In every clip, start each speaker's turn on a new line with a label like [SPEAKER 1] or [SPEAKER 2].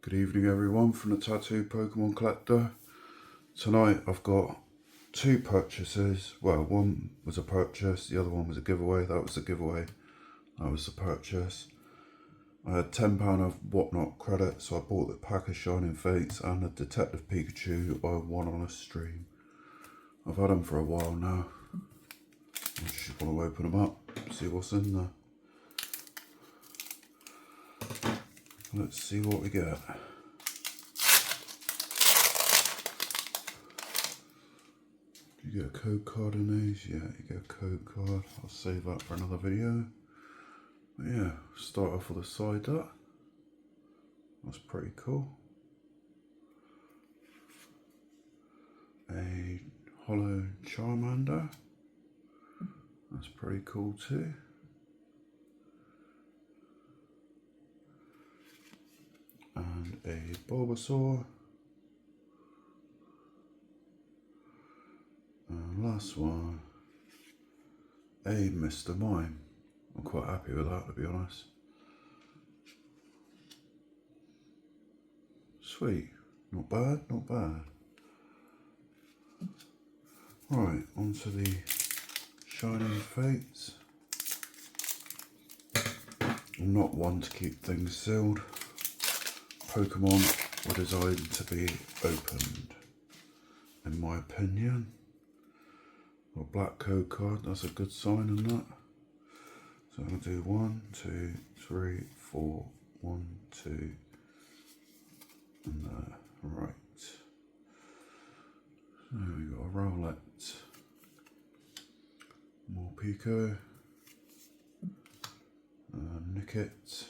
[SPEAKER 1] Good evening everyone from the Tattoo Pokemon Collector. Tonight I've got two purchases. Well, one was a purchase, the other one was a giveaway. That was the giveaway, that was the purchase. I had £10 of Whatnot credit, so I bought the pack of Shining Fates and the Detective Pikachu I won on a stream. I've had them for a while now. I just want to open them up, see what's in there. Let's see what we get. You get a code card in these? Yeah, you get a code card. I'll save that for another video. But yeah, start off with a side dart. That's pretty cool. A hollow Charmander. That's pretty cool too. And a Bulbasaur. And last one, a Mr. Mime. I'm quite happy with that, to be honest. Sweet, not bad, not bad. Right, on to the Shining Fates. I'm not one to keep things sealed. Pokemon were designed to be opened, in my opinion. Got a black code card, that's a good sign in that. So I'm going to do 1, 2, 3, 4, 1, 2, and there. Right. So we got a Rowlet, more Pico, Nickit,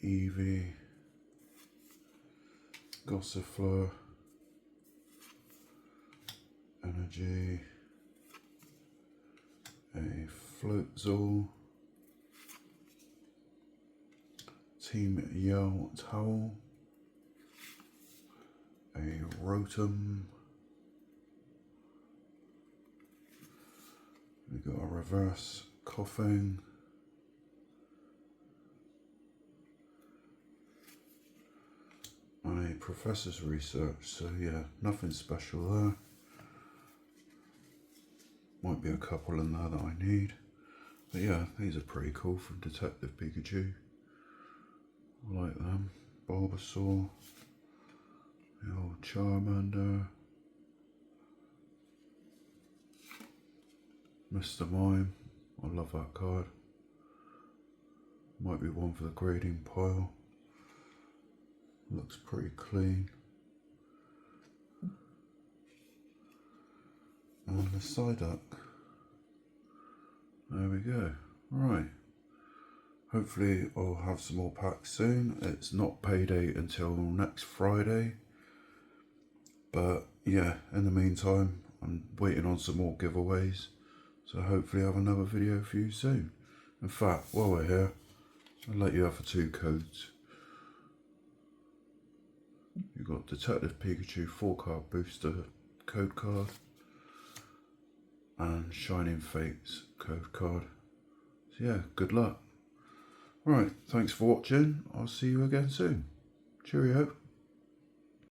[SPEAKER 1] Eevee, Gossifleur, Energy, a Floatzel, Team Yell Towel, a Rotom, we got a reverse Coughing, and a Professor's Research, so yeah, nothing special there. Might be a couple in there that I need. But yeah, these are pretty cool from Detective Pikachu. I like them. Bulbasaur. The old Charmander. Mr. Mime. I love that card. Might be one for the grading pile. Looks pretty clean. And the Psyduck. There we go. Right. Hopefully I'll have some more packs soon. It's not payday until next Friday. But yeah, in the meantime, I'm waiting on some more giveaways. So hopefully I'll have another video for you soon. In fact, while we're here, I'll let you have the 2 codes. You've got Detective Pikachu 4-card booster code card. And Shining Fates code card. So yeah, good luck. Right, thanks for watching. I'll see you again soon. Cheerio.